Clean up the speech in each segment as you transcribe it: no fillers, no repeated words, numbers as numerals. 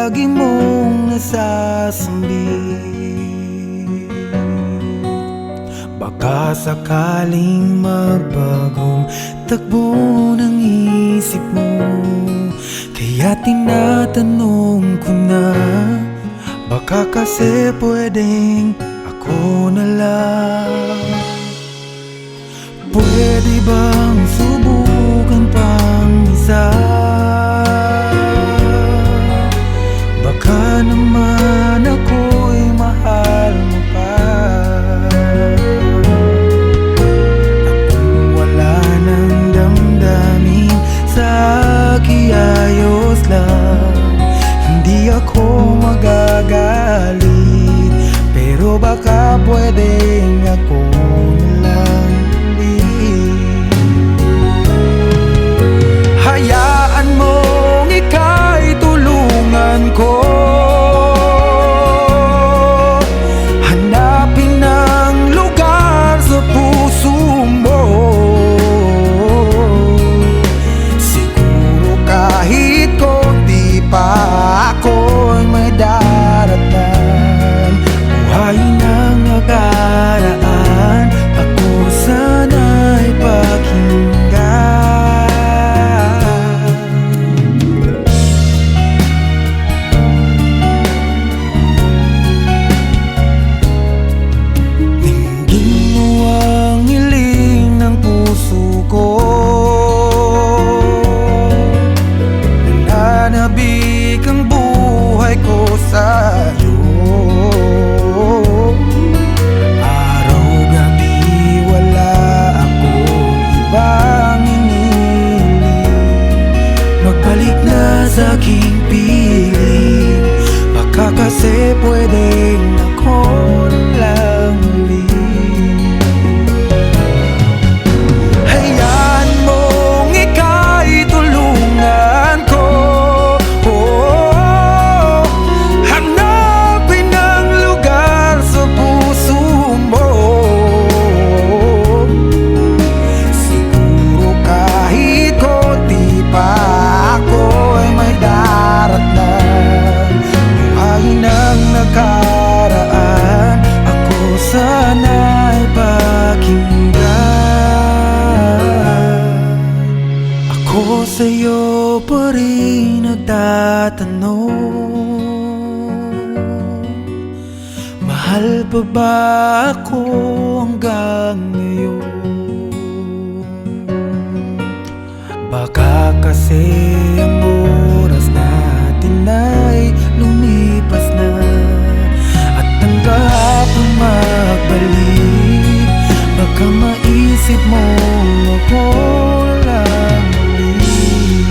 lagi mong nasasambi. Baka sakaling magbagong takbo ng isip mo, kaya tinatanong ko na, baka kasi pwedeng ako na lang. Pwede bang subukan pang isa? Baka naman ako'y mahal mo pa. At kung wala nang damdamin sa akin, ayos lang, hindi ako magagalit. Pero baka pwedeng ako na lang. Hayaan mong ika'y tulungan ko, hanapin ang lugar sa puso mo. Siguro kahit konti pa ako'y may daratan. Buhayin ang nakaraan, ako sana'y pakinggan. Nananabik ang buhay ko sa'yo. Araw-gabi wala akong ibang iniling. Magbalik na sa aking piling, baka kasi pwedeng ako lang ulit. Hayaan mong ika'y tulungan ko, hanapin ang lugar sa puso mo. Siguro kahit konti pa ako'y may daratan. Buhayin ang nakaraan, ako sana'y pakinggan. Ako sa'yo pa rin nagtatanong, mahal pa ba ako hanggang ngayon? Baka kasi ang oras natin ay lumipas na, at ang kahapon magbalik. Baka maisip mo ako lang ulit.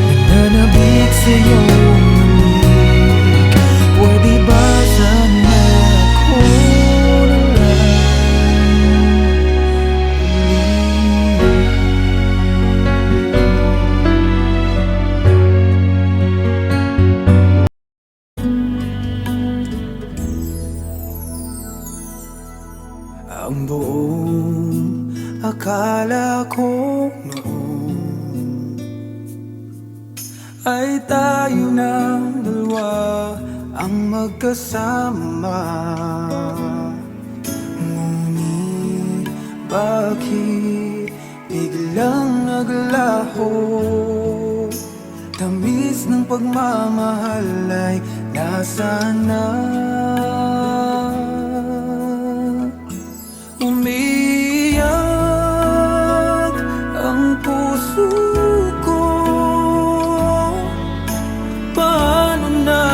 Nananabik sa'yo ulit. Pwede ba sana ako na lang ulit? Ang buong akala ko noon ay tayo ng dalawa ang magkasama. Ngunit bakit biglang naglaho? Tamis ng pagmamahal ay nasaan na? Umiyak ang puso ko, paano na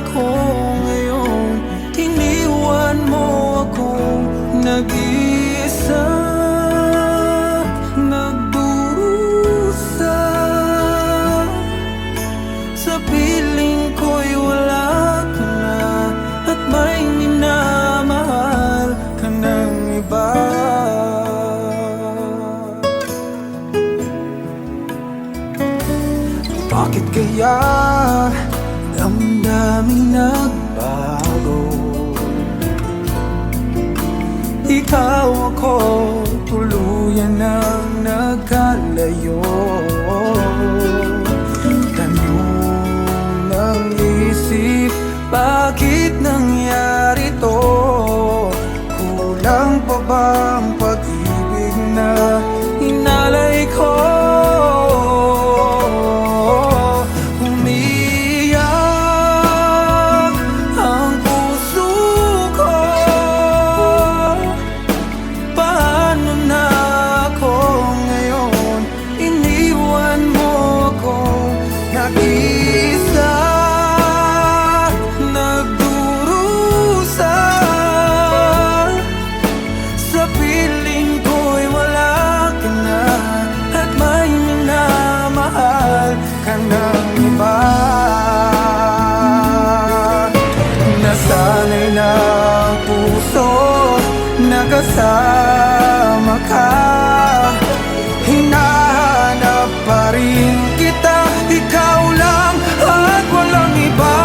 ako ngayon? Iniwan mo akong nag-iisa, nagdurusa. Sa piling ko'y wala ka na, at may minamahal ka ng iba. Bakit kaya damdaming nagbago? Ikaw ako, tuluyan nang nagkalayo. Tanong ka ng iba. Nasanay na ang puso, nakasama ka. Hinahanap pa rin kita, ikaw lang at walang iba.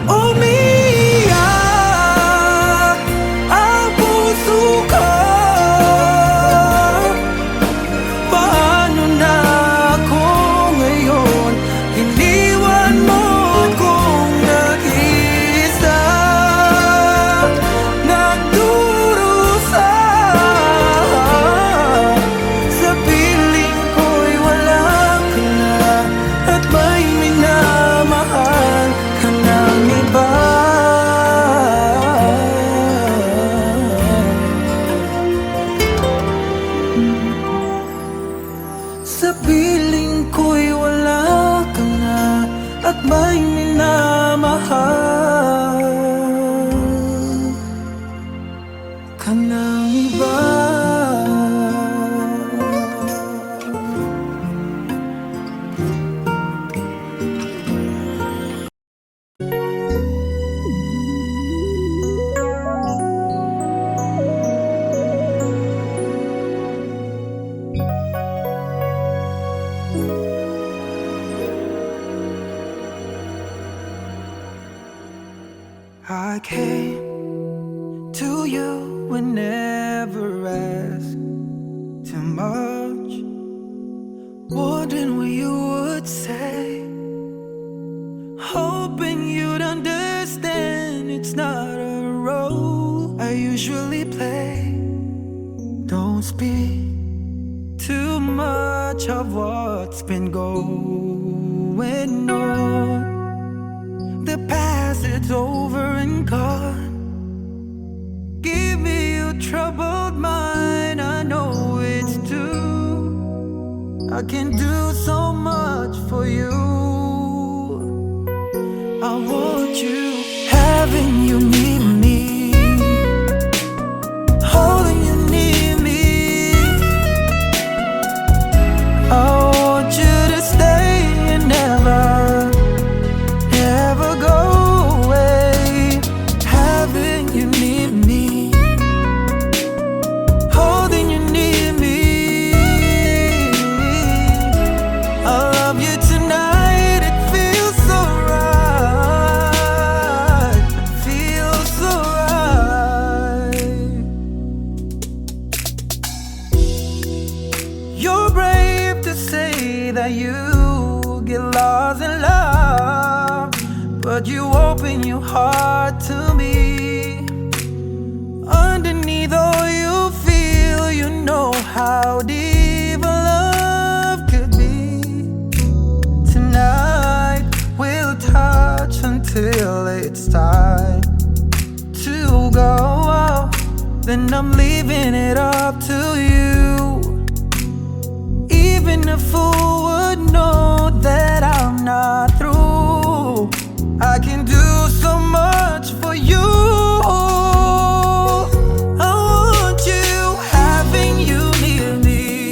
Umiyak ang puso ko. Paano na ako ngayon? Iniwan mo kong nag-iisa, nagdurusa. Sa piling ko'y wala ka na, at may minamahal ka ng iba. Sa piling ko'y wala ka na, at may minamahal ka ng iba. I came to you and never asked too much, wondering what you would say, hoping you'd understand it's not a role I usually play. Don't speak too much of what's been going on. The past, it's over and gone. Give me your troubled mind, I know it's true. I can do so much for you. I want you, having you near me, holding you near me. I want you to stay and never, never go away. Having you near me, holding you near me. I love you tonight, it feels so right, it feels so right. You're brave to say that you get lost in love, but you open your heart to me. Underneath all you feel, you know how deep a love could be. Tonight we'll touch until it's time to go out. Then I'm leaving it up to you. Even a fool would know that I'm not through. I can do so much for you. I want you, having you near me,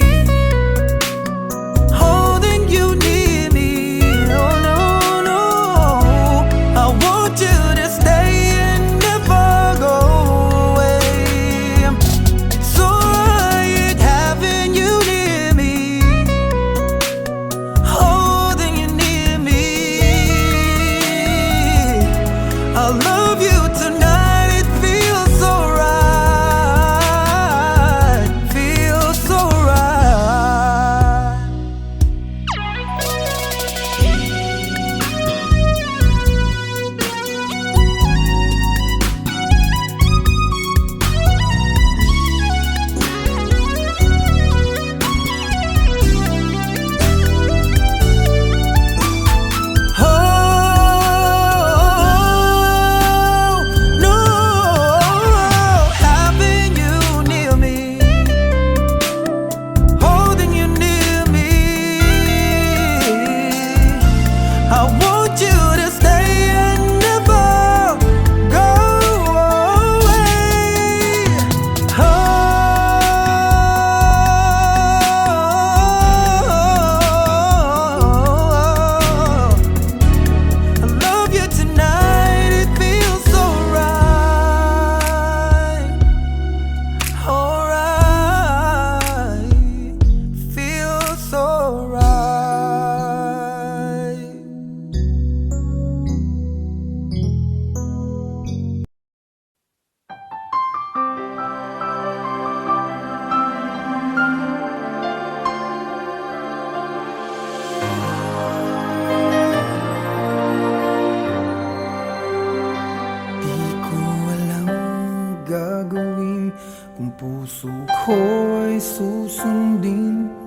holding you near me. No, no, no. I want you to stay and never go away. It's alright having you near me,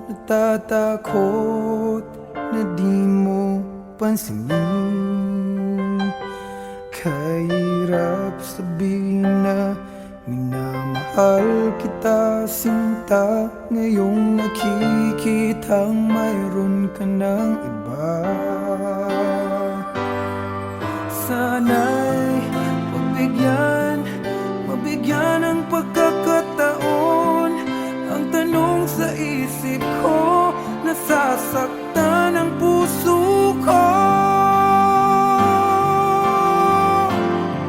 natatakot na di mo pansinin. Kahirap sabihin na minamahal kita sinta, ngayong nakikitang mayroon ka ng iba. Sana'y mabigyan ng pagkakataon. Ang tanong sa isip ko, nasasaktan ang puso ko.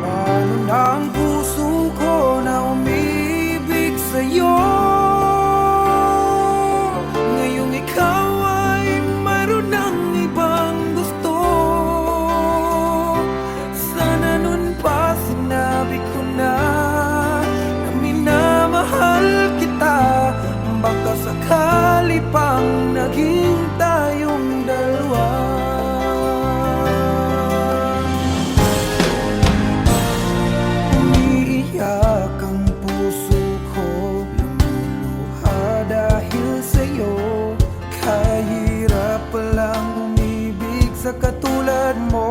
Paano na ang puso ko na umibig sa'yo? Ngayong ikaw ay mayroon ng ibang gusto. Sana nun pa sinabi ko na minamahal kita. Baka sakali pang naging tayong dalawa. Umiiyak ang puso ko, lumuluha dahil sa'yo. Kahirap palang umibig sa katulad mo.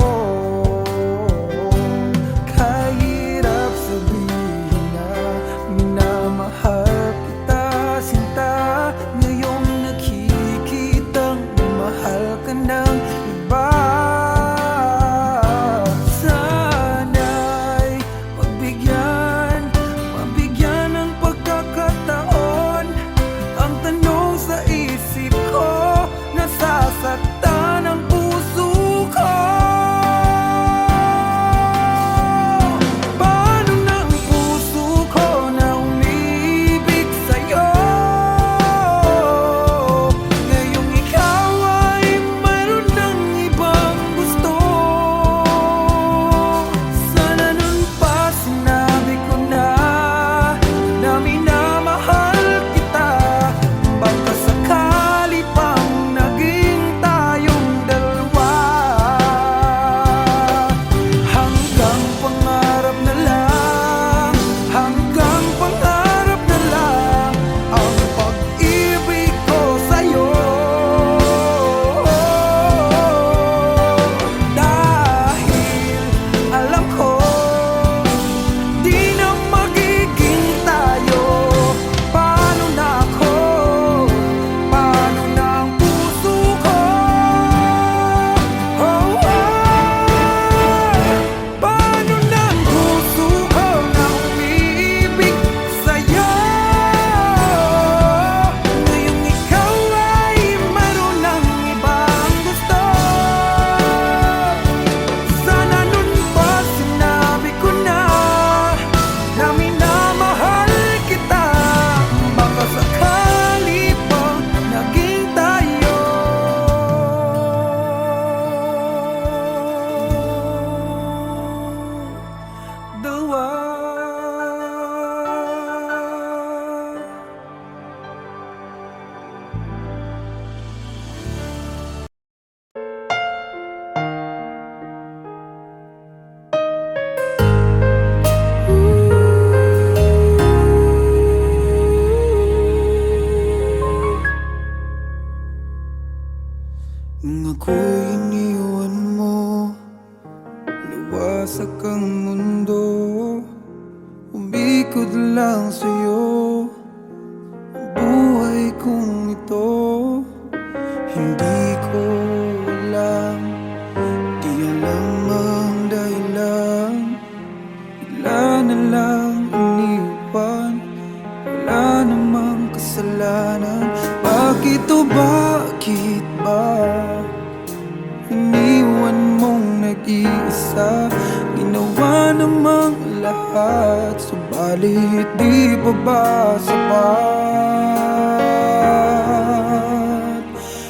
Kahirap sabihin na minamahal kita sinta, ngayong nakikitang mahal ka ng iba. Sana'y mabigyan ng pagkakataon. Ang tanong sa isip ko, nasasaktan ang puso ko. Paano na ang puso ko na umibig sa'yo? Ngayong ikaw ay mayroon ng ibang gusto. Sana nun pa sinabi ko na minamahal kita. Baka sakali pang naging tayong dalawa. Hanggang pangarap na lang, hanggang pangarap na lang ang pag-ibig ko sa'yo. Dahil alam ko di na magiging tayo. Paano na ako? Paano na ang puso ko? Oh, paano na ang puso ko na umiibig sa'yo? Ngayong ikaw ay mayroon ng ibang gusto. Sana nun pa sinabi ko na minamahal kita. Baka sakali pang naging tayo dalawa. Nung ako'y iniwan mo, luwasak ang mundo. Umikot lang sa'yo ang buhay kong ito. Hindi ko alam, di alam ang dahilan. Bigla na lang iniwan, wala namang kasalanan. Bakit o bakit ba iniwan mong nag-iisa? Ginawa namang lahat, subalit di pa ba sapat?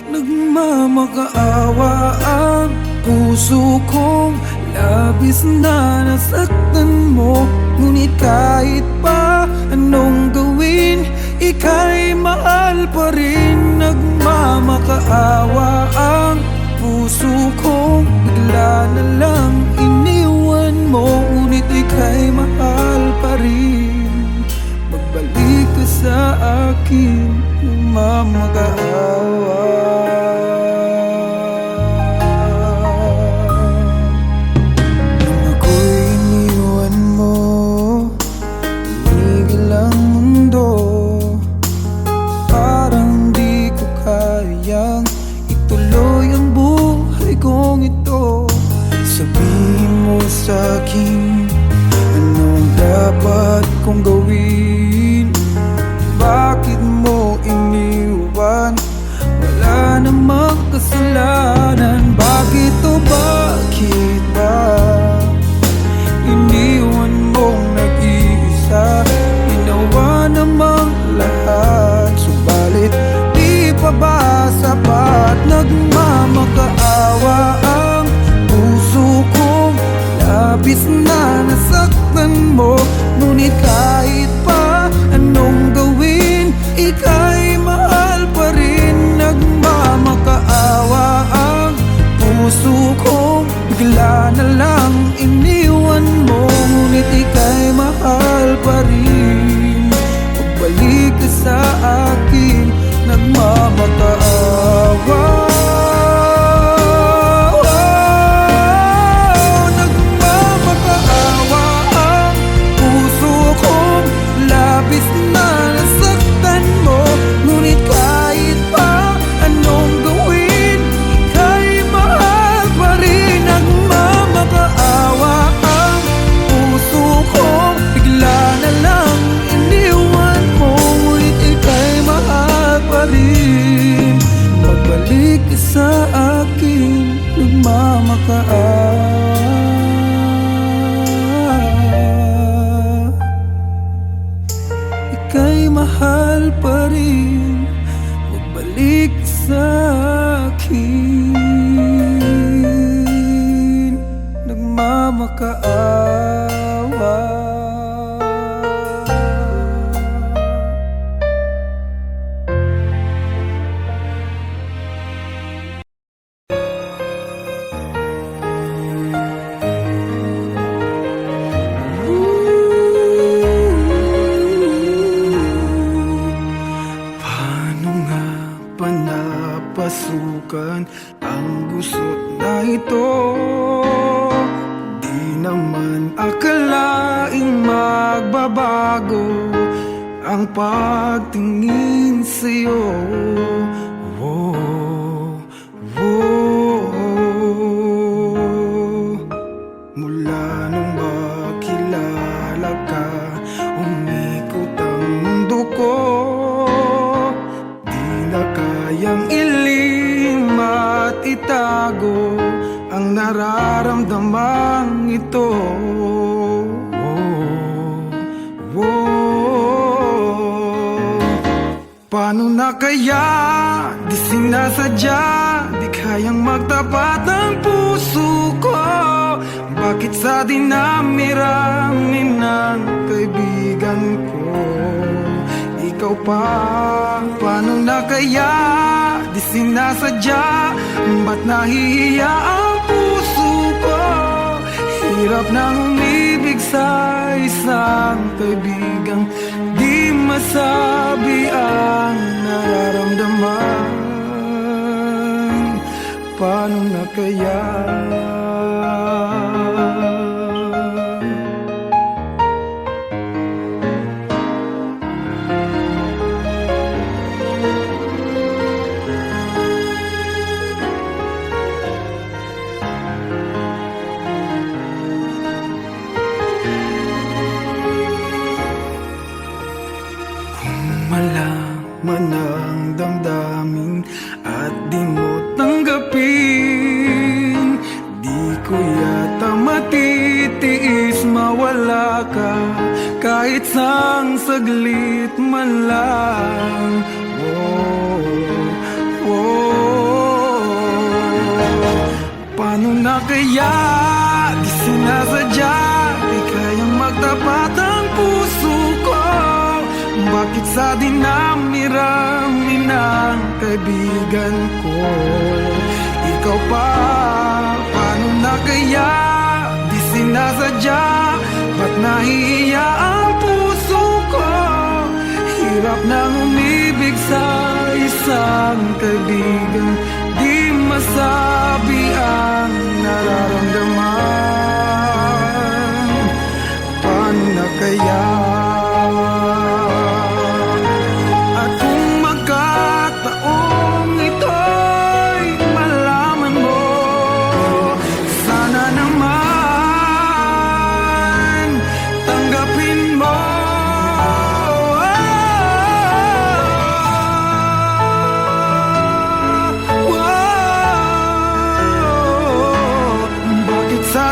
Nagmamakaawa ang puso kong labis na nasaktan mo. Ngunit kahit pa anong gawin, ika'y mahal pa rin. Nagmamakaawa ang puso kong bigla na lang iniwan mo. Ngunit ika'y mahal pa rin. Magbalik ka sa akin, nagmamakaawa. buwan. Wala namang kasalanan. Bakit o bakit ba iniwan mong nag-iisa? Ginawa namang lahat, subalit di pa ba sapat? Nagmamakaawa ang puso kong labis na nasaktan mo. Ngunit kahit pa anong gawin, ika'y mahal pa rin. Nagmamakaawa ang puso kong bigla na lang iniwan mo. Ngunit ika'y mahal pa rin. Pagbalik ka sa akin, nagmamakaawa. Nagmamakaawa ang puso kong labis na nasaktan mo. Ngunit kahit pa anong gawin, ika'y mahal pa rin. Nagmamakaawa ang puso kong bigla na lang iniwan mo. Ngunit ika'y mahal pa rin. Magbalik ka sa akin, nagmamakaawa. Ika'y mahal pa rin. Magbalik ka sa akin, nagmamakaawa. Paano nga ba napasukan ang gusot na ito? Di naman akalaing magbabago ang pagtingin sa'yo. Whoa, whoa. Mula nung makilala ka, umikot ang mundo ko. Di na kayang ilim at itago ang nararamdamang ito. Paano na kaya? Di sinasadya, di kayang magtapat ang puso ko. Bakit sa dinami-rami ng kaibigan ko, ikaw pa? Paano na kaya? Di sinasadya, ba't nahihiya ang puso ko? Hirap nang umibig sa isang kaibigang di masabi ang nararamdaman. Paano na kaya? Malaman ang damdamin at di mo tanggapin, di ko yata matitiis mawala ka kahit sang saglit man lang. Paano na kaya? Di sinasadya, di kayang magtapat ang puso ko. Bakit sa dinami-rami ng kaibigan ko, ikaw pa? Paano na kaya? Di sinasadya, ba't nahihiya ang puso ko? Hirap nang umibig sa isang kaibigan di masabi ang nararamdaman. Paano na kaya?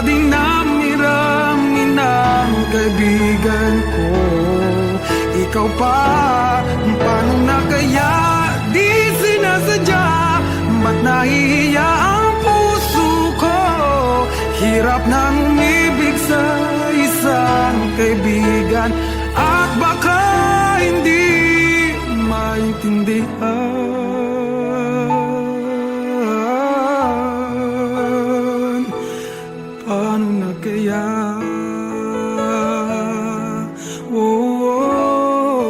dinami-rami ng kaibigan ko, ikaw pa, paano na kaya? Di sinasadya, ba't nahihiya ang puso ko? Hirap nang umibig sa isang kaibigan, at baka hindi maintindihan. Paano na kaya? Oh, oh,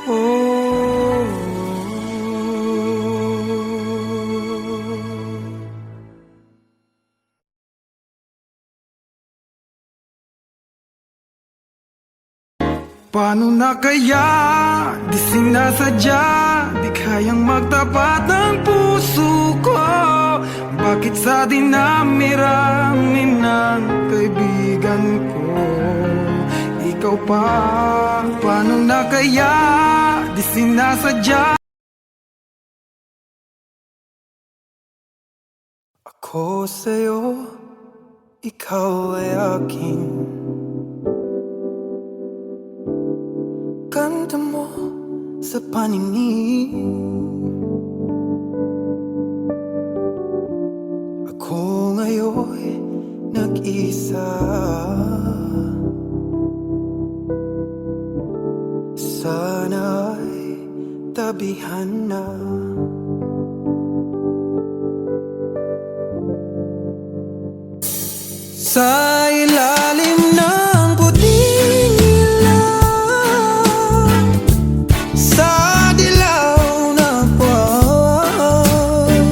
oh. Paano na kaya? Di sinasadya, di kayang magtapat ng puso ko. Bakit sa dinami-rami ng kaibigan ko, ikaw pa, paano na kaya? Di sinasadya. Ako sa'yo, ikaw ay akin. Ganda mo sa paningin. Ako ngayon nag-isa, sana'y tabihan na. Sa ilalim ng puting ilaw, sa dilaw na buwan,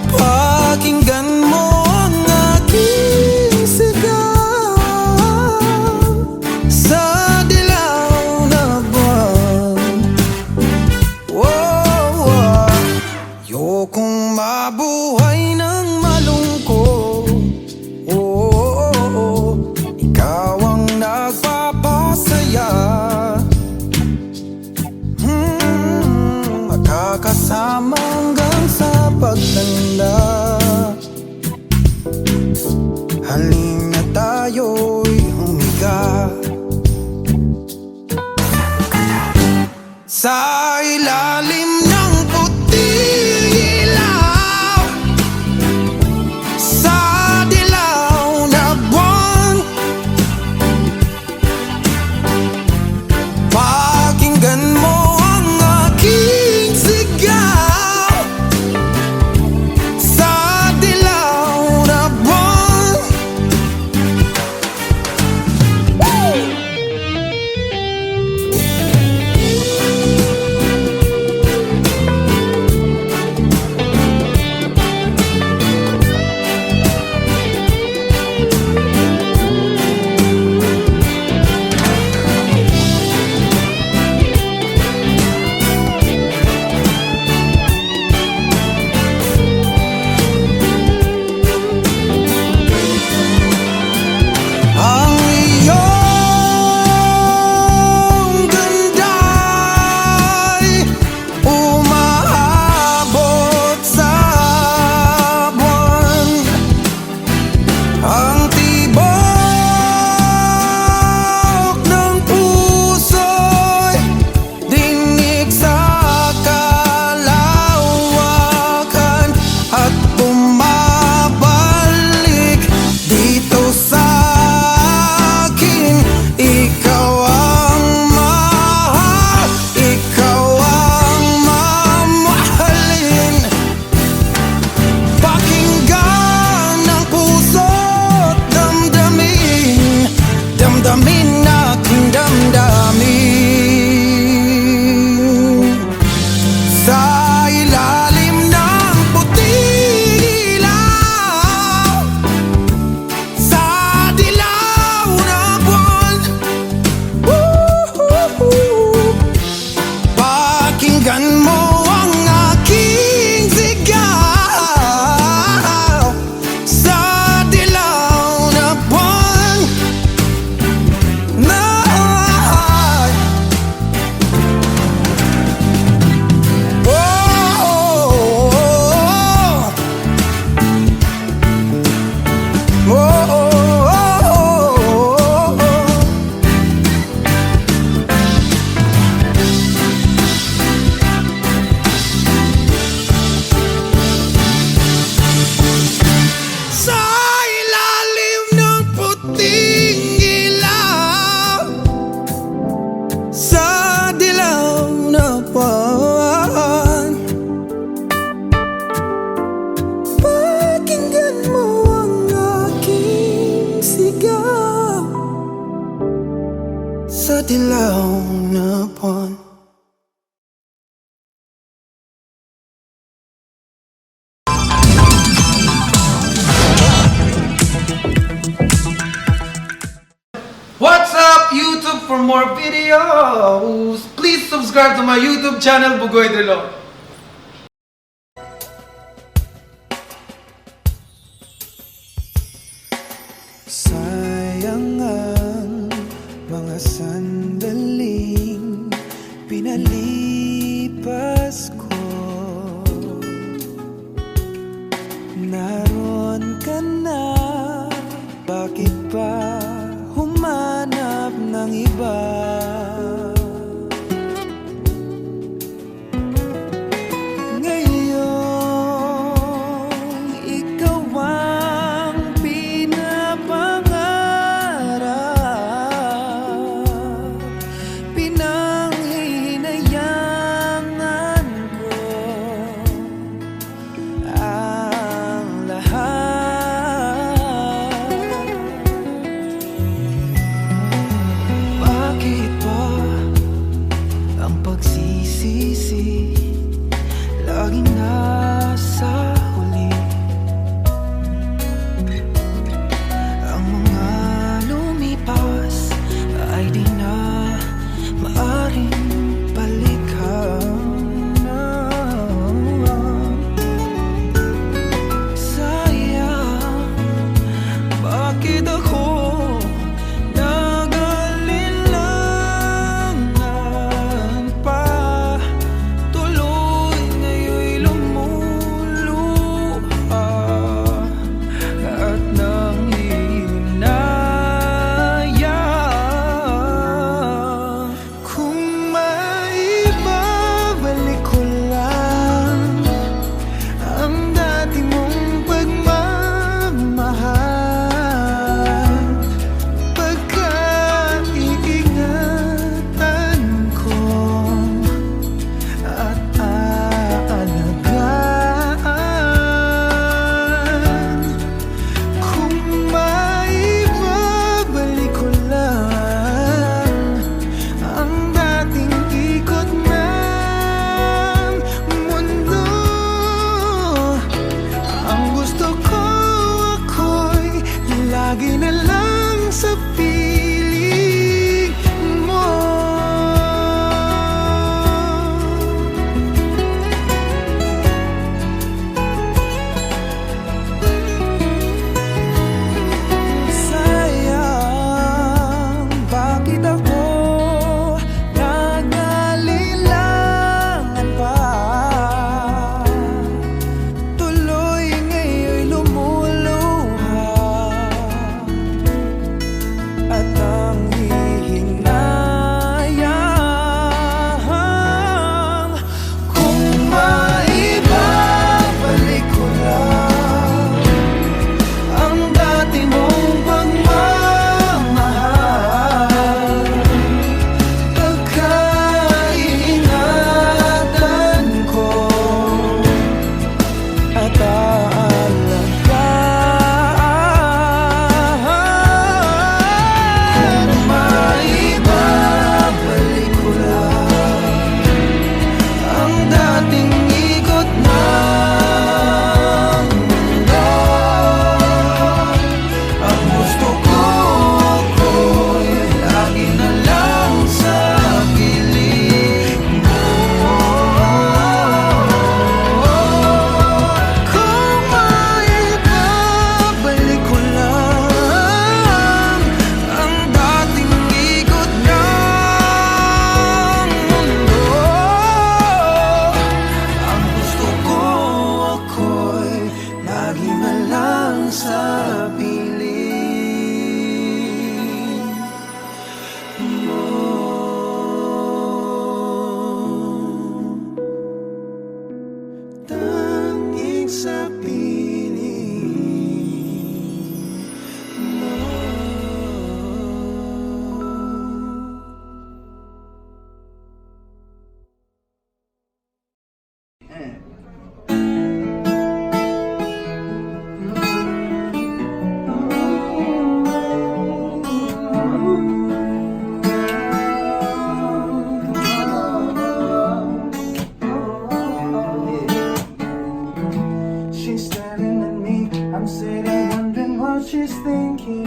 pakinggan mo ang aking sigaw. Sa dilaw na buwan, oh, oh. Ayokong mabuhay ng malungkot. Oh, oh, oh. Ikaw ang nagpapasaya. Makakasama hanggang sa pagtanda. Halina tayo'y humiga sa ilalim ng puting ilaw, sa dilaw na buwan, pakinggan mo ang aking sigaw. Sa dilaw na buwan, for more videos. Please subscribe to my YouTube channel, Bugoy Drilo. Sayang ang mga sandaling pinalipas ko. Naroon ka na, bakit pa humanap ng iba? Ngayon, ikaw ang pinapangarap, pinanghihinayangan ko ang lahat. Bakit ba ang pagsisisi laging nasa huli? Ang mga lumipas ay di na maaring balikan na. Sayang, bakit ako nag-alilangan pa? Tuloy ngayon'y lumuluha at nanghihinayang. Kung maibabalik ko lang ang dati mong pagmamahal, pagkaiingatan ko at aalagaan. Kung maibabalik ko lang ang dating ikot ng mundo, ang gusto ko ako'y lagi na lang sa piling mo. Sayang, bakit ako nag-alilangan pa? Tuloy ngayon'y lumuluha at nanghihinayang. Kung maibabalik ko lang ang dati mong pagmamahal, pagkaiingatan ko at aalagaan. Kung maibabalik ko lang ang dating ikot ng mundo, ang gusto ko ako'y lagi na lang sa piling mo. Kung maibabalik ko lang ang dating ikot ng mundo, ang gusto ko ako'y lagi na lang sa piling mo. Tanging sa piling mo. She's staring at me, I'm sitting wondering what she's thinking.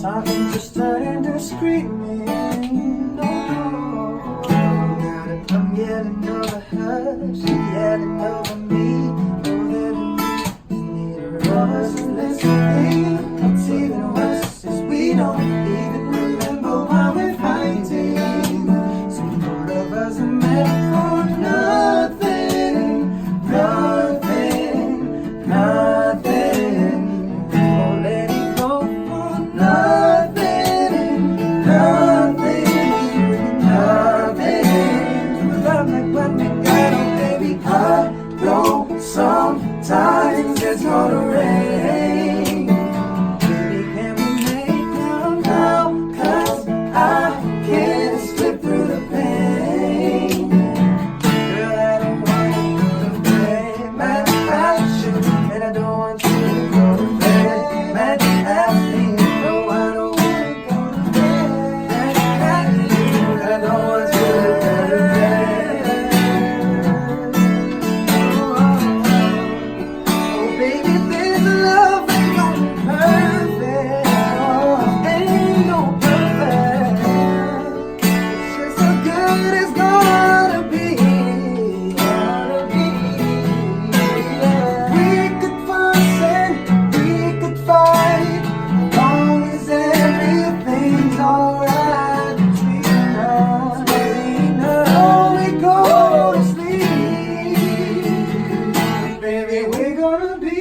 talking just turn into screaming. No, I'm yelling over her, she yelling over me. Oh, that neither of us is listening. What's even worse is we don't even remember why we're fighting. So both of us are meant for nothing, nothing, nothing. We won't let it go for nothing, nothing, nothing. Love like what we got, oh baby. I know sometimes it's gonna rain. Baby, can we make love now? 'Cause I can't slip through the pain. Girl, I don't want you to play mad passion, and I don't want you to go to bed mad at me. No, I don't want to go to bed mad at you. I don't want you to go to bed. Oh, baby, this love ain't no perfect. Oh, ain't no perfect. It's just so good it's gonna be. We could fuss and we could fight, as long as everything's alright between us. When we go to sleep, baby, we're gonna be.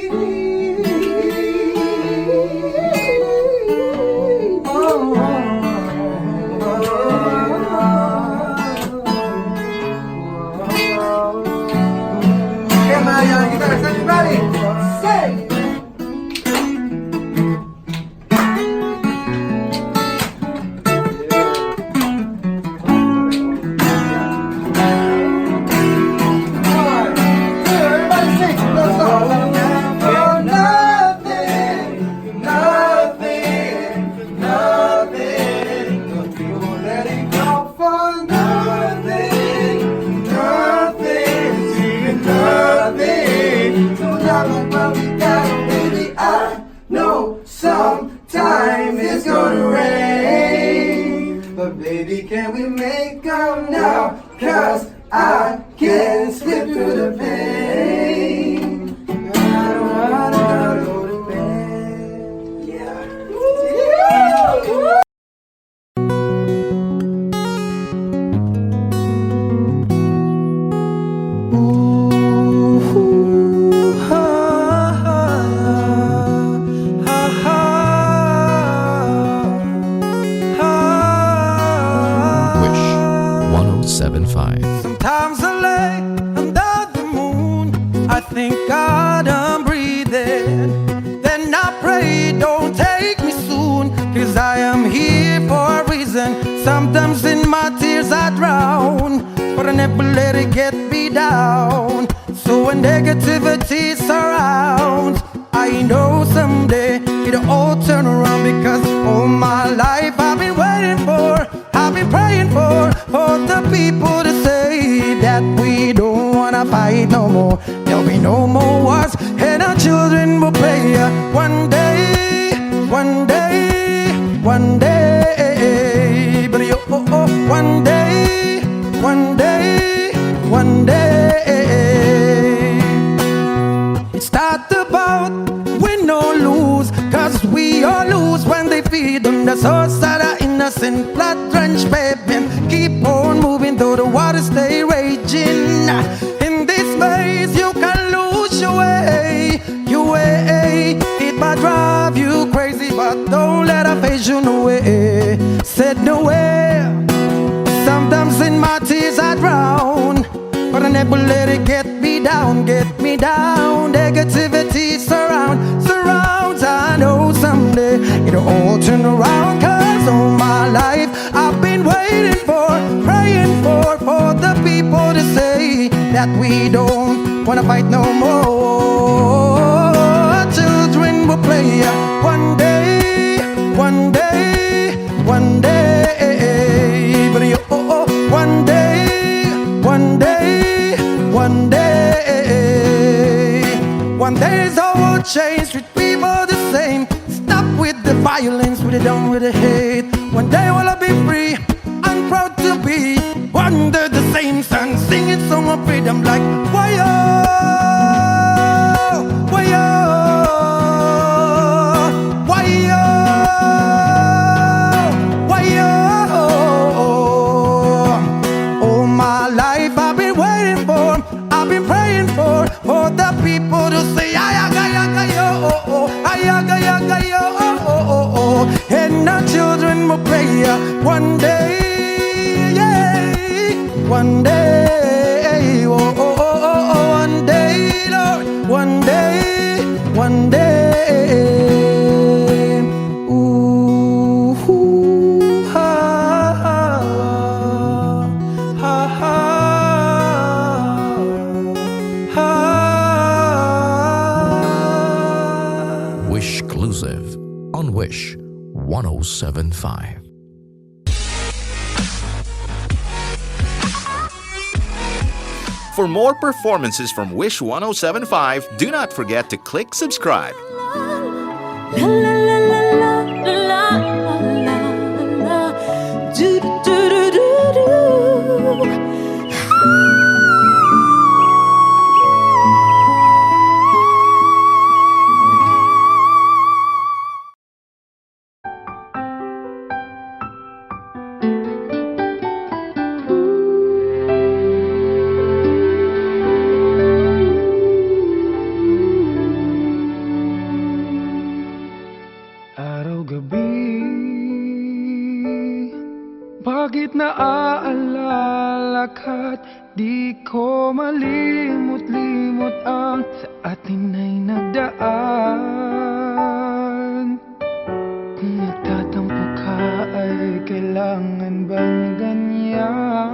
Okay, Marion, you guys, everybody, say. Sometimes it's gonna rain, but baby, can we make up now? 'Cause I can't slip through the pain. I don't wanna go to bed. Yeah. Wish 1075. Sometimes I lay under the moon, I think God I'm breathing. Then I pray, don't take me soon, 'cause I am here for a reason. Sometimes in my tears I drown, but I never let it get me down. So when negativity surrounds, I know someday it'll all turn around, because all my life I've been waiting for, I've been praying for the people to say that we don't wanna fight no more. There'll be no more wars, and our children will play. One day, one day, one day, but you, one day, one day, one day. It's not about win or lose, 'cause we all lose when they feed on the souls that are innocent, blood-drenched baby. Keep on moving though the waters stay raging. In this maze you can lose your way, your way. It might drive you crazy, but don't let it phase you no way. Said no way. Sometimes in my tears I drown, but I never let it get me down, get me down. Negativity surrounds. I know someday it'll all turn around, 'cause all my life I've been waiting for, praying for the people to say that we don't wanna fight no more. Children will play one day, one day, one day, but you, one day, one day, one day. One day all will change, treat people the same. Stop with the violence, we don't done with the hate. One day will I be free and proud to be under the same sun, singing song of freedom like why why why why all my life I've been waiting for, I've been praying for the people to say ayaga yaga yo, ayaga yaga yo, and our children will pray one day, yeah, one day, one day, Lord, one day, one day. Ooh, ha, ha, ha, ha. Wish exclusive on Wish 1075. For more performances from Wish 1075, do not forget to click subscribe. La la la la la la la la. Do do do do do. Araw-gabi, bakit naaalala ka't di ko malimot-limot ang sa atin ay nagdaan? Kung nagtatampo ka ay kailangan bang ganyan?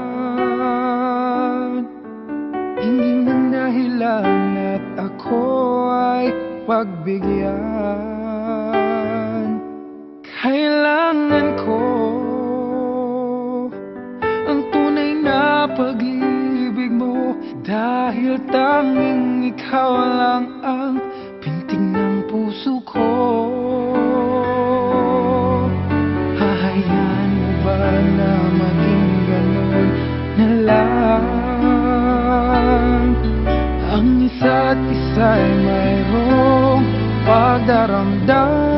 Hindi ng dahilan at ako ay pagbigyan. Kailangan ko ang tunay na pag-ibig mo, dahil tanging ikaw lang ang pintig ng puso ko. Hahayaan mo ba na maging ganun na lang? Ang isa't isa'y mayroong pagdaramdam.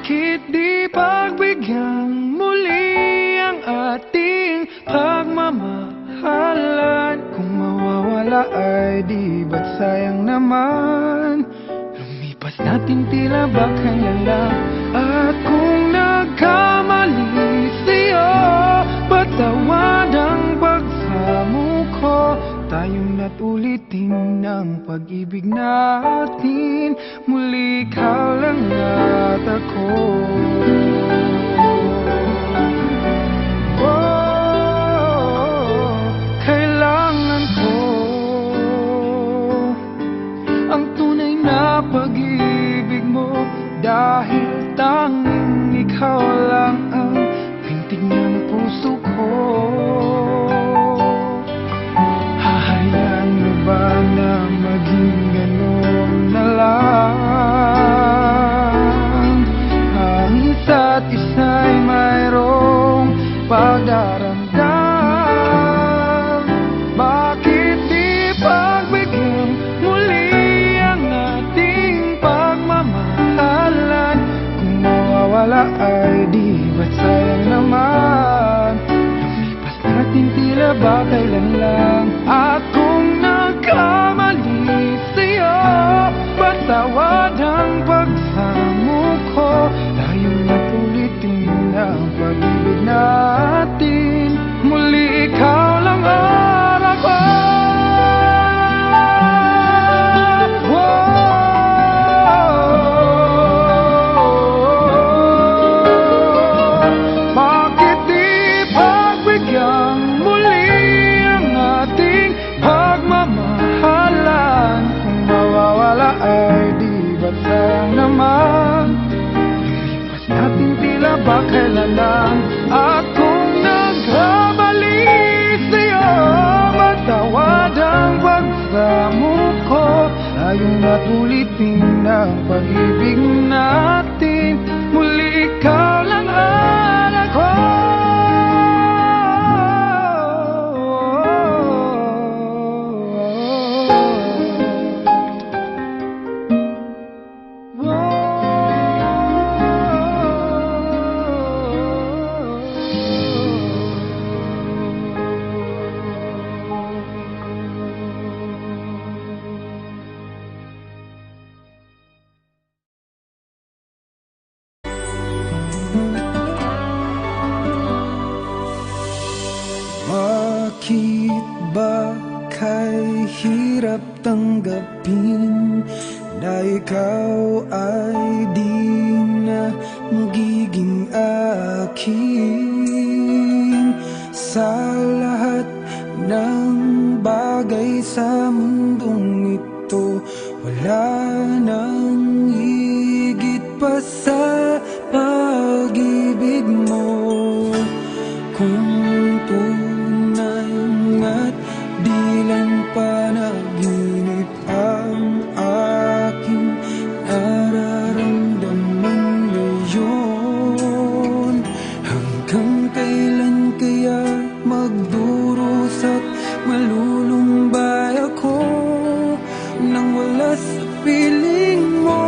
Bakit di pagbigyan muli ang ating pagmamahalan? Kung mawawala ay di ba't sayang naman? Lumipas natin tila ba kailan lang? At kung nagkamali sa'yo, patawad ang pagsamo ko. Tayong natulitin ng pag-ibig natin, muli ikaw lang at ako. Oh, kailangan ko ang tunay na pag-ibig mo, dahil tanging ikaw lang ang pintig ng puso ko. Hahayaan mo ba na maging ganun na lang? Ang isa't isa'y mayroong pagdaramdam. Bakit di pagbigyan muli ang ating pagmamahalan? Kung mawawala ay di ba't sayang naman? Lumipas natin tila ba kailan lang? At kung nagkamali sa'yo, patawad ang pagsamo ko. Tayong napulitin ang pag-ibig natin, muli ikaw lang ang ako. Bakit di pagbigyan muli ang ating pagmamahalan? Kung mawawala ay di ba't sayang naman? Lumipas natin tila ba kailan lang? At kung nagkamali sa'yo, matawad ang pagsamo ko. Tayong natulitin ang pag-ibig natin, Bakit ba kay hirap tanggapin na ikaw ay di na magiging akin? Sa lahat ng bagay sa mundong ito, wala nang higit pa sa pag-ibig mo. Kung tunay nga't di lang panaginip ang aking nararamdaman ngayon, hanggang kailan kaya magdurusa at malulumbay ako nang wala sa piling mo?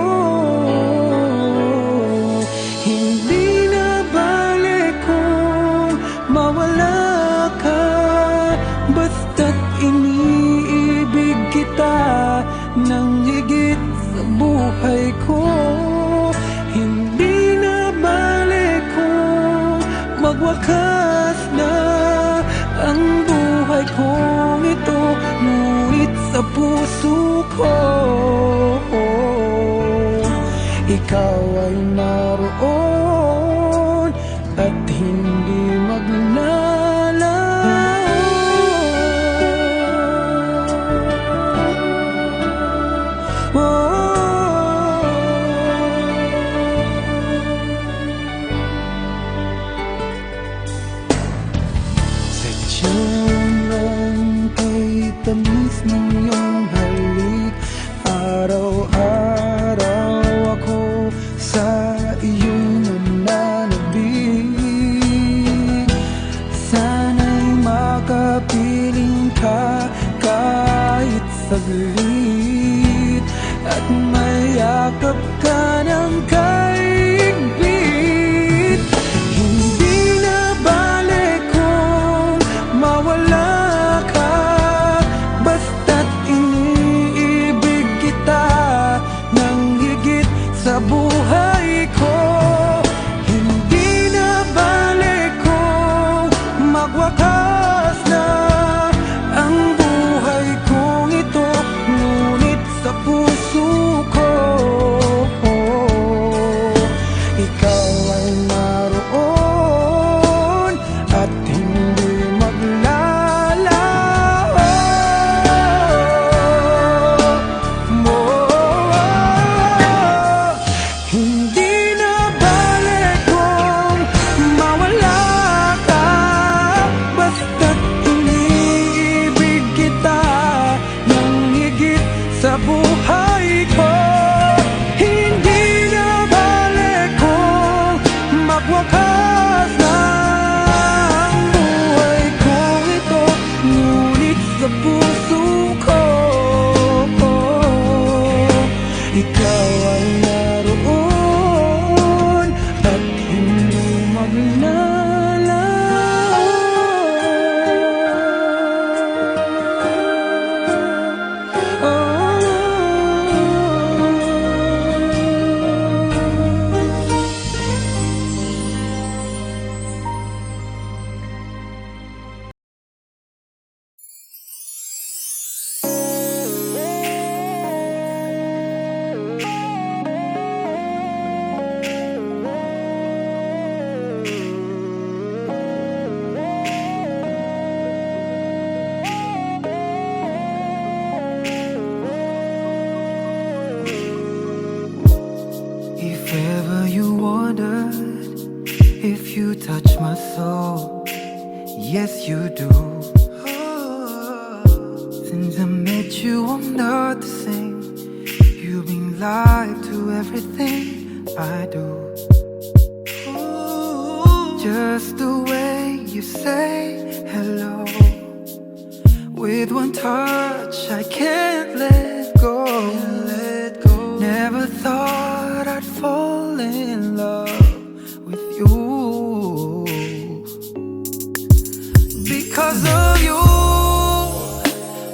Hindi na balik kung mawala ka, basta't iniibig kita nang higit sa buhay ko. Hindi na balik kung magwakas na ang buhay kong ito, ngunit sa puso ko ikaw ay naroon at hindi maglalaho. Sadyang kay tamis ng iyong halik, araw-araw ako sa iyong nananabik. Sana'y makapiling ka kahit saglit, at mayakap ka ng kaigpit. Hindi na balik kung mawala ka, basta't iniibig kita nang higit sa buhay ko. Hindi na balik kung magwakas na ang buhay kong ito, ngunit sa puso ko ikaw ay naroon at hindi maglalaho. Hindi na balik kung mawala ka, basta't iniibig kita nang higit sa buhay ko. Hindi na balik kung magwakas na ang buhay kong ito, ngunit sa puso ko ikaw ay naroon at hindi If ever you wondered if you touch my soul, yes you do. Since I met you, I'm not the same. You bring life to everything I do. Just the way you say hello, with one touch I can't let go. Never thought I'd fall in love with you. Because of you,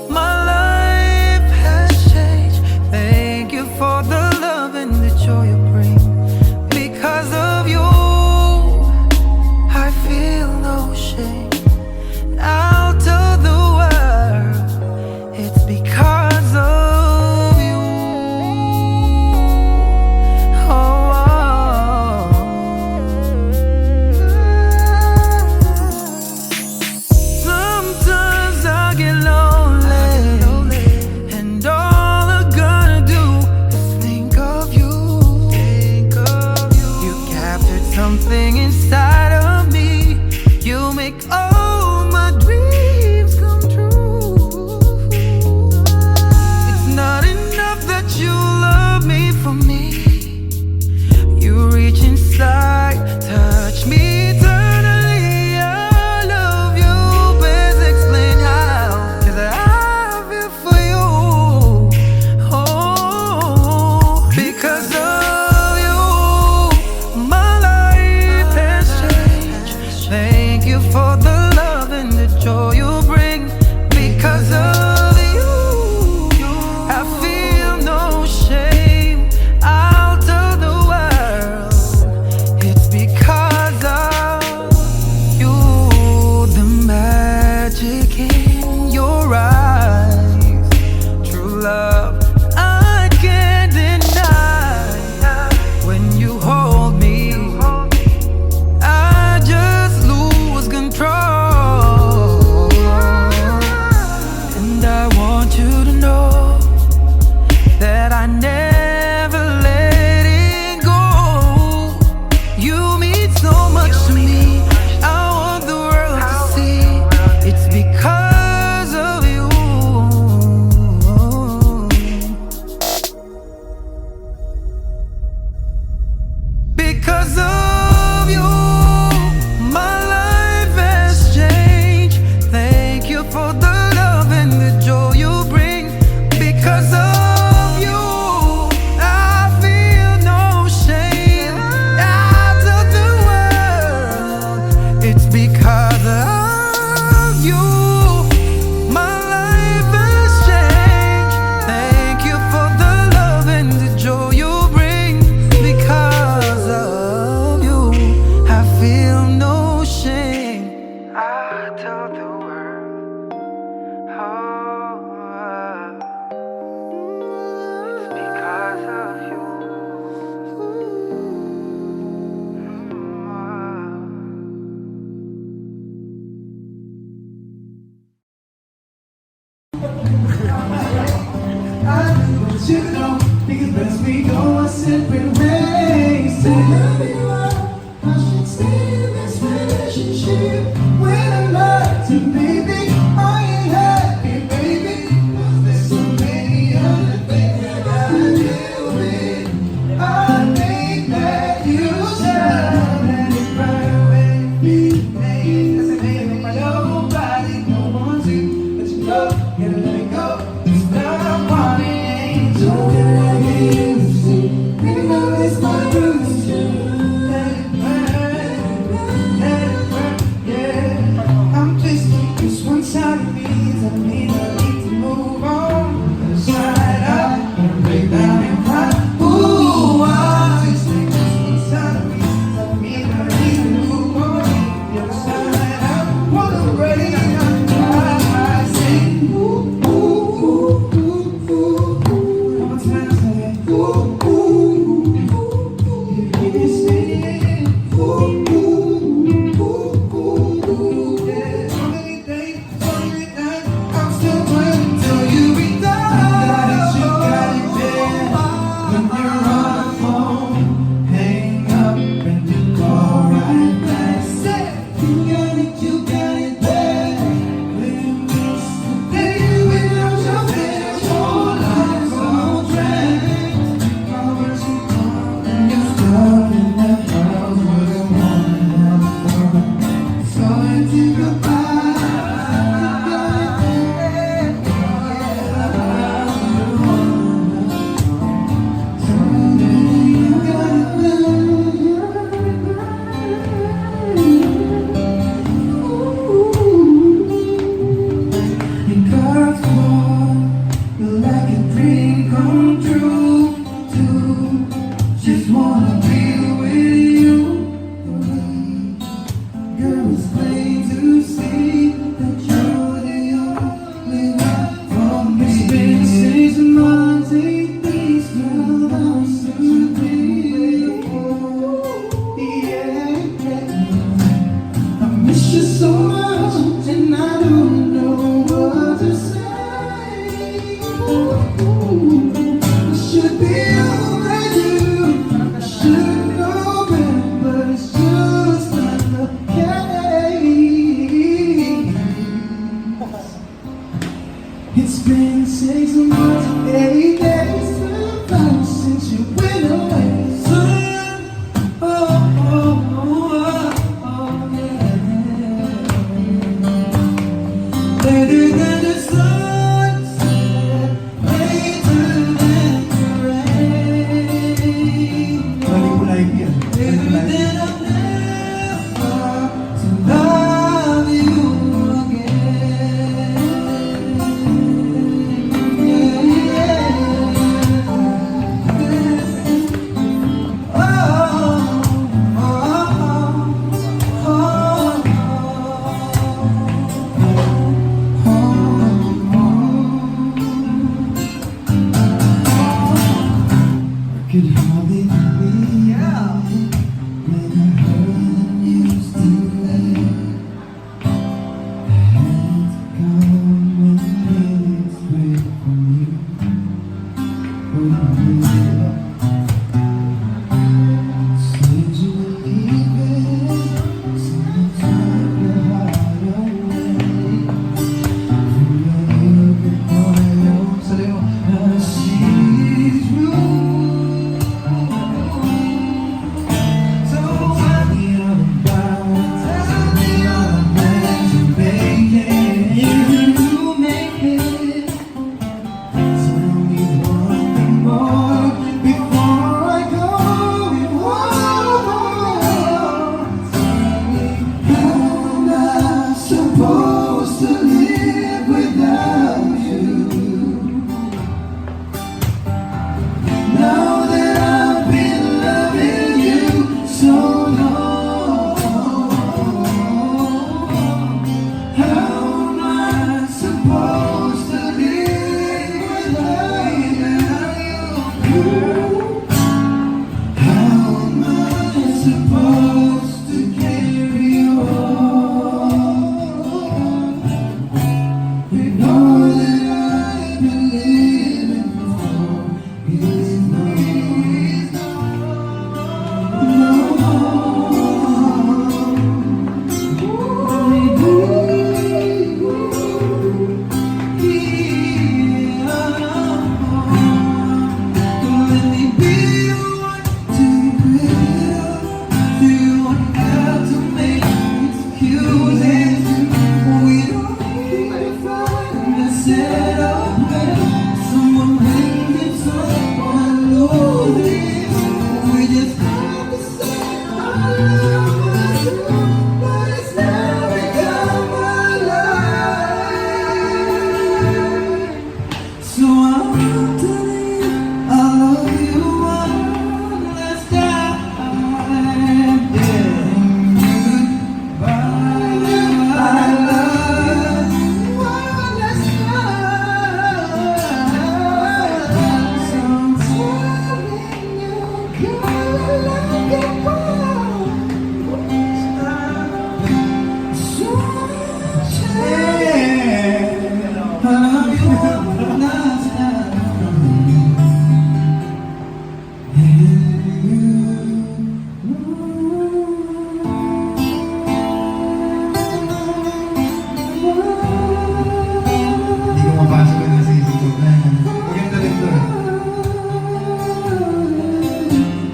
my life has changed. Thank you for the love and the joy you bring. Because of you, I feel no shame. Out of something inside of me. You make all my dreams come true. It's not enough that you love me for me. You reach inside, touch me eternally. I love you, please explain how. 'Cause I feel for you. Oh, because of you, my life has changed. Thank you for the love and the joy you bring. Because of you, I feel no shame. I'll tell the world it's because of you. The magic in your eyes, true love I can't deny. When you hold me, I just lose control. but it's now become my life. So I'm telling you, I love you one last time. Yeah. Goodbye, I love you one last time. So I'm telling you, girl, I love you one so much. I love you one last time. Hindi ko mapasok na sa isip ko. Maganda rin to.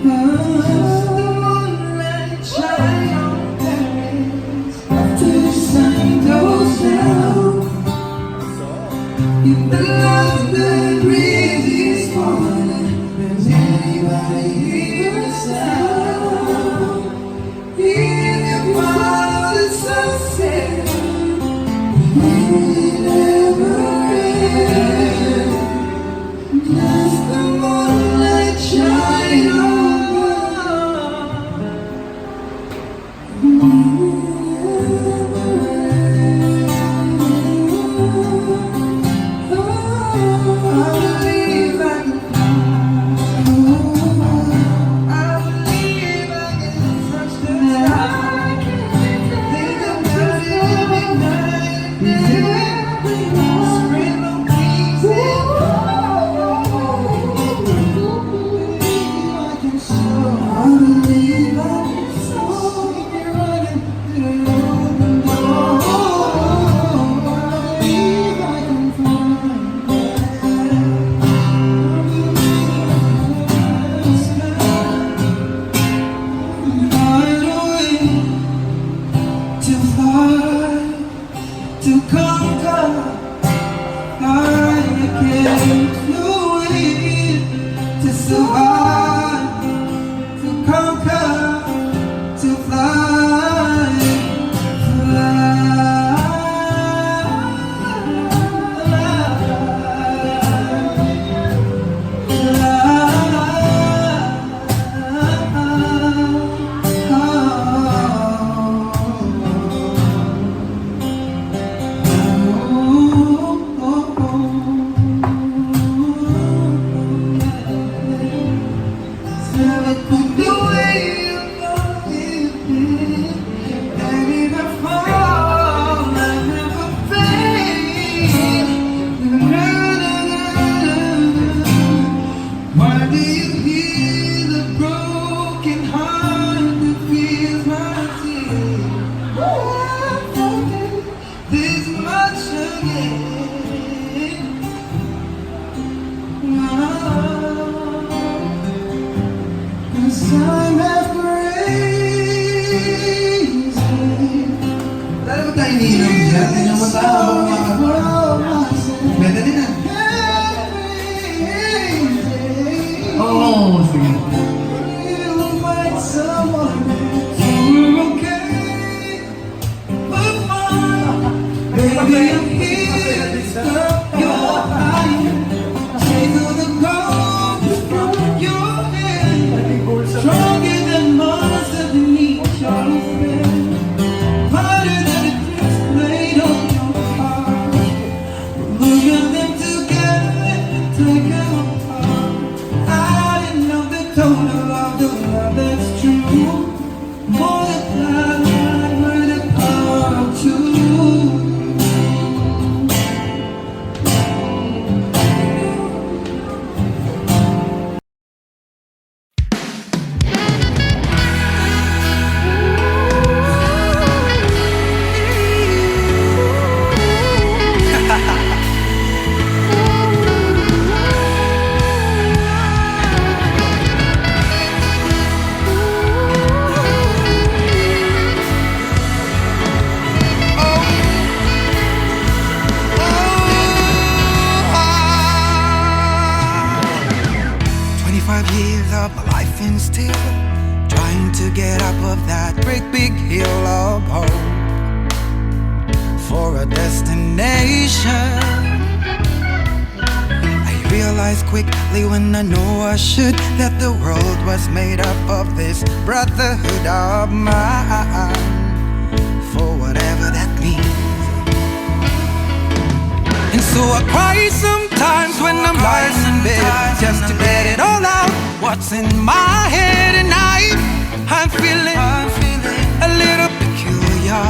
Just the moonlight shine on Paris after the sun goes down. If the London breeze is falling, does anybody hear a sound? If you follow the sunset, will it ever end? Does the moonlight shine on? To conquer, I can't do it. To survive, to conquer, to fly, Why do you hear the broken heart that feels my tears? This much again. Cause I'm half crazy. Dahil ba tayo niinom dyan? Tingnan mo tayo habang makakapag. Pwede din na. Oo, sige. You'll find someone who's okay. But mine, baby, I'm here to stop your high. Chase all the gold from your head. Stronger than monsters beneath your bed. Harder than the tricks played on your heart. Look at them together, take them apart. I didn't know the total of the love that's true. Multiply by the power of two. of that great big hill of hope for a destination. I realized quickly when I know I should that the world was made up of this brotherhood of mine, for whatever that means. And so I cry sometimes when I'm lying in bed, just to get it all out, what's in my head. And I'm feeling a little peculiar.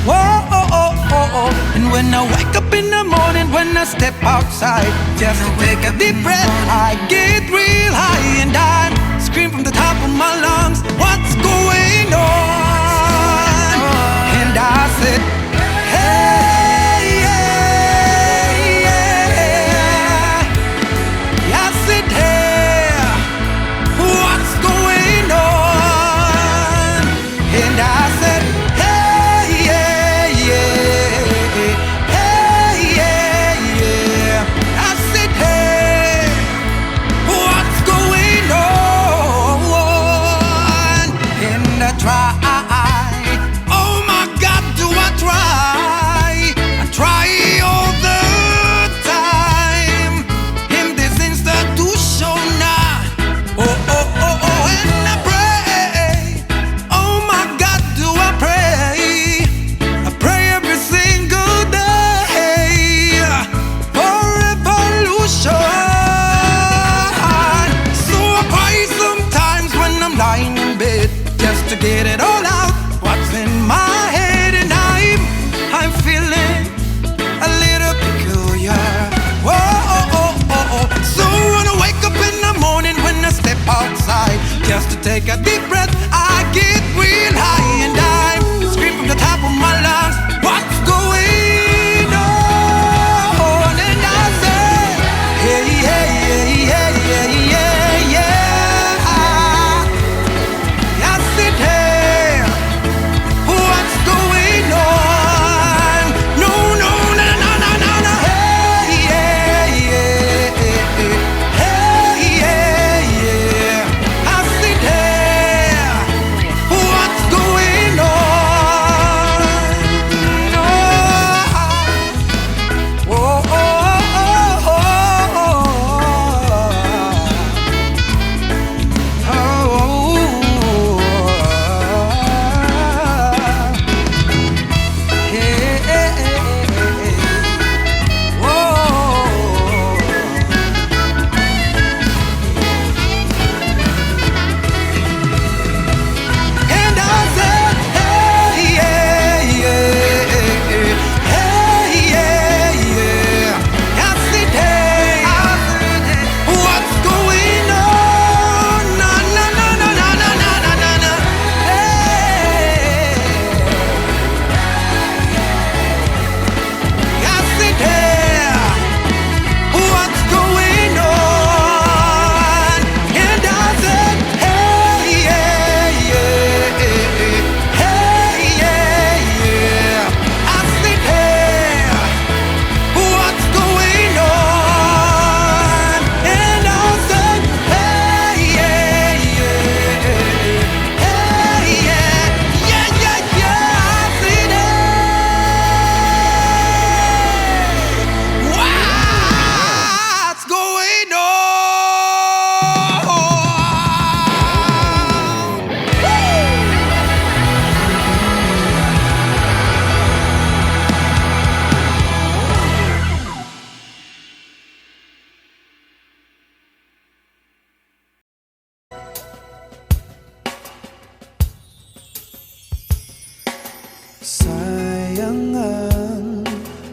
Whoa, oh, oh, oh, oh. And when I wake up in the morning, when I step outside, just to take a deep breath, I get real high and I scream from the top of my lungs, what's going on? And I said, hey, yeah, yeah. I said, hey, what's going on? And I said, hey, yeah, yeah. Hey, yeah, yeah. I said, hey, what's going on? And I try, oh my God, do I try? I try all the time in this institution. Oh, oh, oh, oh, and I pray. Oh my God, do I pray? I pray every single day for revolution. So I cry sometimes when I'm lying in bed, just to get it all out, what's in my head. And I'm feeling a little peculiar. Whoa, oh, oh, oh, oh. So when I wake up in the morning, when I step outside, just to take a deep breath, I get real high and I scream from the top of my lungs, what's going on? And I say, hey, hey, hey, hey, hey, yeah, yeah. I said, hey, what's going on? No, no, no, no, no, no, no. Hey, yeah, yeah, hey, yeah, yeah. I said, hey, what's going on? Oh, oh, oh, oh, and I said, hey, yeah, yeah, hey, yeah, yeah. I said, hey, what's going on? No, no, no, no, no, no, no, no, no, no. Hey, I said, hey, what's going on? And I said, hey, yeah, yeah, hey, yeah, yeah. I said, hey, what's going on? And I said, hey, yeah, yeah, hey, yeah, yeah, yeah, yeah. I said, hey, what's going on? Sayang ang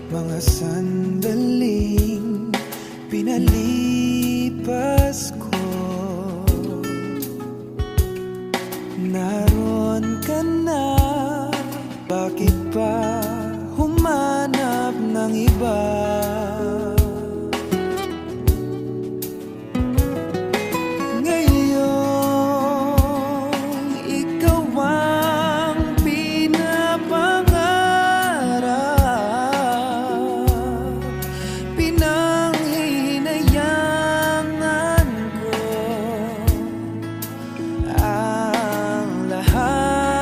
mga sandaling pinalipas ko. Naroon ka na, bakit pa humanap ng iba? Ngayon, ikaw ang pinapangarap, pinanghinayangan ko ang lahat.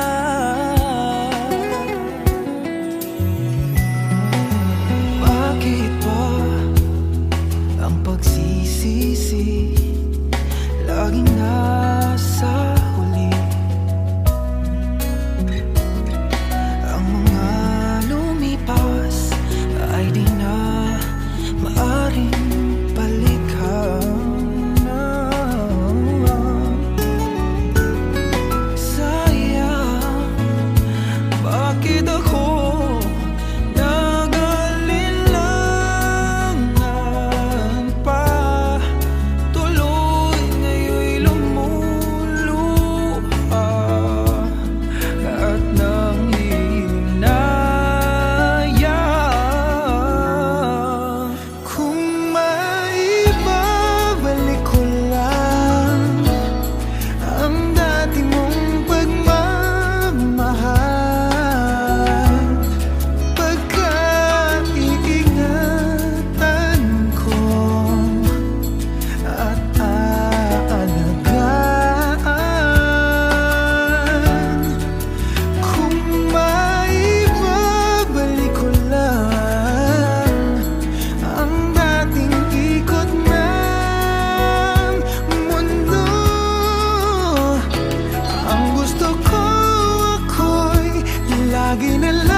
lagi na lang